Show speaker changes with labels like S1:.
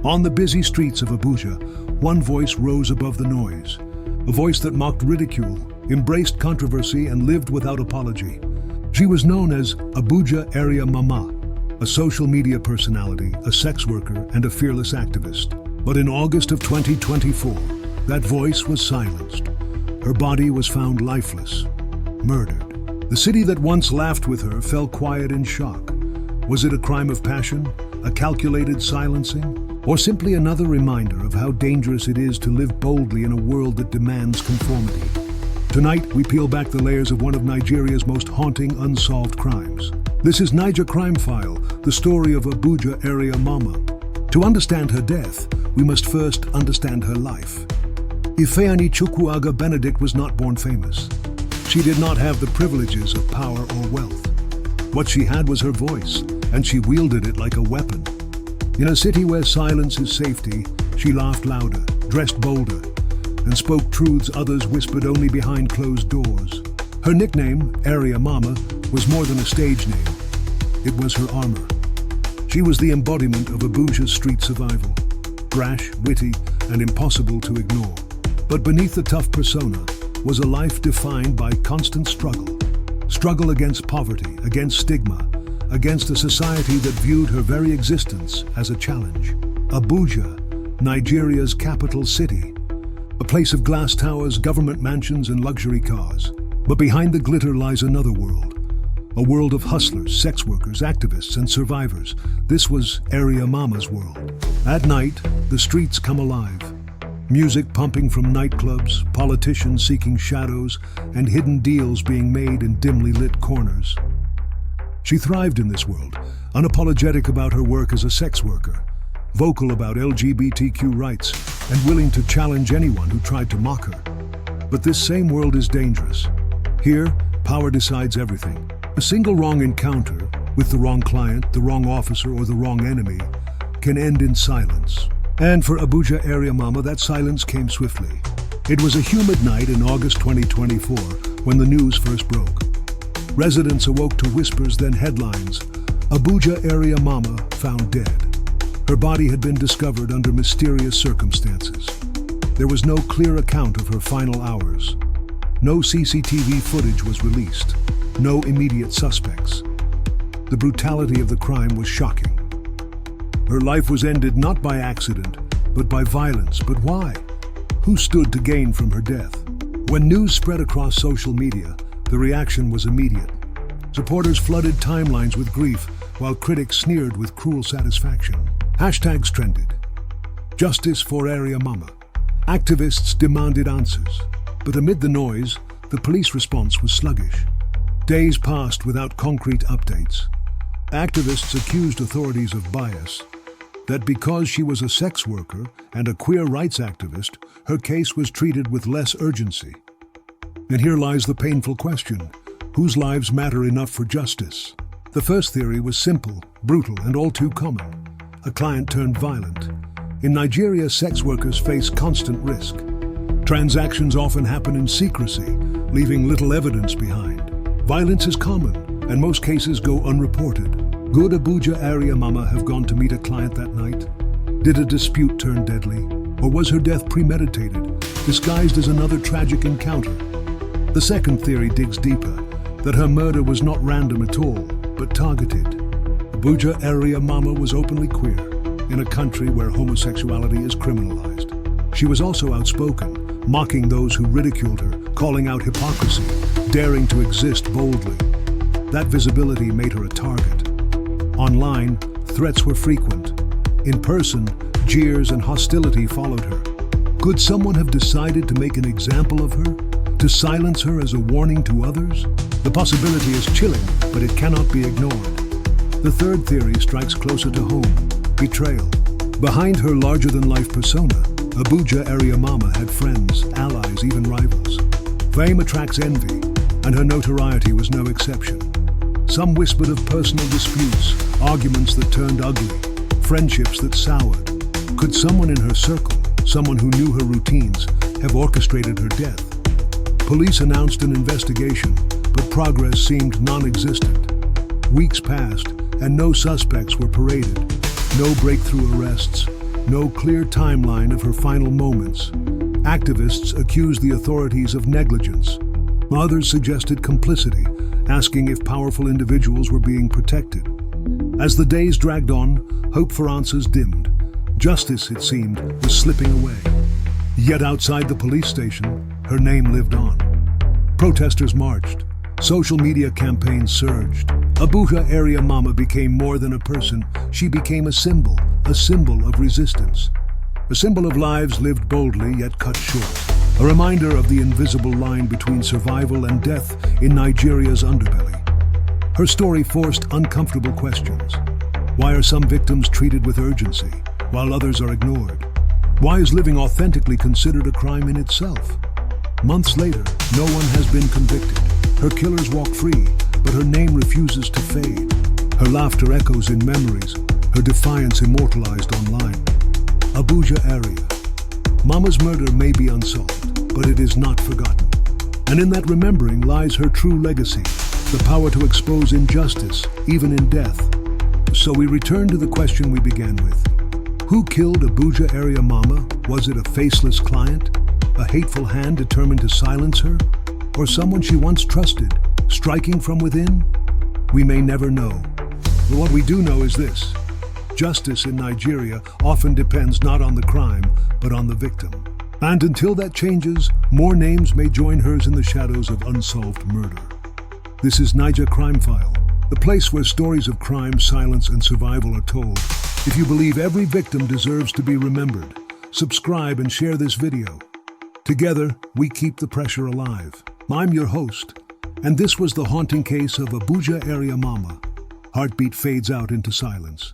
S1: On the busy streets of Abuja, one voice rose above the noise. A voice that mocked ridicule, embraced controversy, and lived without apology. She was known as Abuja Area Mama, a social media personality, a sex worker, and a fearless activist. But in August of 2024, that voice was silenced. Her body was found lifeless, murdered. The city that once laughed with her fell quiet in shock. Was it a crime of passion, a calculated silencing, or simply another reminder of how dangerous it is to live boldly in a world that demands conformity? Tonight, we peel back the layers of one of Nigeria's most haunting unsolved crimes. This is Naija Crime File, the story of Abuja Area Mama. To understand her death, we must first understand her life. Ifeanyi Chukwuaga Benedict was not born famous. She did not have the privileges of power or wealth. What she had was her voice, and she wielded it like a weapon. In a city where silence is safety, she laughed louder, dressed bolder, and spoke truths others whispered only behind closed doors. Her nickname, Area Mama, was more than a stage name. It was her armor. She was the embodiment of Abuja's street survival. Brash, witty, and impossible to ignore. But beneath the tough persona was a life defined by constant struggle. Struggle against poverty, against stigma, against a society that viewed her very existence as a challenge. Abuja, Nigeria's capital city. A place of glass towers, government mansions, and luxury cars. But behind the glitter lies another world. A world of hustlers, sex workers, activists, and survivors. This was Area Mama's world. At night, the streets come alive. Music pumping from nightclubs, politicians seeking shadows, and hidden deals being made in dimly lit corners. She thrived in this world, unapologetic about her work as a sex worker, vocal about LGBTQ rights, and willing to challenge anyone who tried to mock her. But this same world is dangerous. Here, power decides everything. A single wrong encounter with the wrong client, the wrong officer, or the wrong enemy can end in silence. And for Abuja Area Mama, that silence came swiftly. It was a humid night in August 2024 when the news first broke. Residents awoke to whispers, then headlines. Abuja Area Mama found dead. Her body had been discovered under mysterious circumstances. There was no clear account of her final hours. No CCTV footage was released. No immediate suspects. The brutality of the crime was shocking. Her life was ended not by accident, but by violence. But why? Who stood to gain from her death? When news spread across social media, the reaction was immediate. Supporters flooded timelines with grief, while critics sneered with cruel satisfaction. Hashtags trended. Justice for Area Mama. Activists demanded answers. But amid the noise, the police response was sluggish. Days passed without concrete updates. Activists accused authorities of bias, that because she was a sex worker and a queer rights activist, her case was treated with less urgency. And here lies the painful question: whose lives matter enough for justice? The first theory was simple, brutal, and all too common. A client turned violent. In Nigeria, sex workers face constant risk. Transactions often happen in secrecy, leaving little evidence behind. Violence is common, and most cases go unreported. Could Abuja Area Mama have gone to meet a client that night? Did a dispute turn deadly? Or was her death premeditated, disguised as another tragic encounter? The second theory digs deeper, that her murder was not random at all, but targeted. Abuja Area Mama was openly queer, in a country where homosexuality is criminalized. She was also outspoken, mocking those who ridiculed her, calling out hypocrisy, daring to exist boldly. That visibility made her a target. Online, threats were frequent. In person, jeers and hostility followed her. Could someone have decided to make an example of her? To silence her as a warning to others? The possibility is chilling, but it cannot be ignored. The third theory strikes closer to home: betrayal. Behind her larger-than-life persona, Abuja Area Mama had friends, allies, even rivals. Fame attracts envy, and her notoriety was no exception. Some whispered of personal disputes, arguments that turned ugly, friendships that soured. Could someone in her circle, someone who knew her routines, have orchestrated her death? Police announced an investigation, but progress seemed non-existent. Weeks passed, and no suspects were paraded. No breakthrough arrests, no clear timeline of her final moments. Activists accused the authorities of negligence. Others suggested complicity, asking if powerful individuals were being protected. As the days dragged on, hope for answers dimmed. Justice, it seemed, was slipping away. Yet outside the police station, her name lived on. Protesters marched. Social media campaigns surged. Abuja Area Mama became more than a person. She became a symbol of resistance. A symbol of lives lived boldly yet cut short. A reminder of the invisible line between survival and death in Nigeria's underbelly. Her story forced uncomfortable questions. Why are some victims treated with urgency, while others are ignored? Why is living authentically considered a crime in itself? Months later, no one has been convicted. Her killers walk free, but her name refuses to fade. Her laughter echoes in memories, her defiance immortalized online. Abuja Area. Mama's murder may be unsolved, but it is not forgotten. And in that remembering lies her true legacy, the power to expose injustice, even in death. So we return to the question we began with. Who killed Abuja Area Mama? Was it a faceless client? A hateful hand determined to silence her? Or someone she once trusted, striking from within? We may never know. But what we do know is this. Justice in Nigeria often depends not on the crime, but on the victim. And until that changes, more names may join hers in the shadows of unsolved murder. This is Naija Crime File, the place where stories of crime, silence, and survival are told. If you believe every victim deserves to be remembered, subscribe and share this video. Together, we keep the pressure alive. I'm your host, and this was the haunting case of Abuja Area Mama. Heartbeat fades out into silence.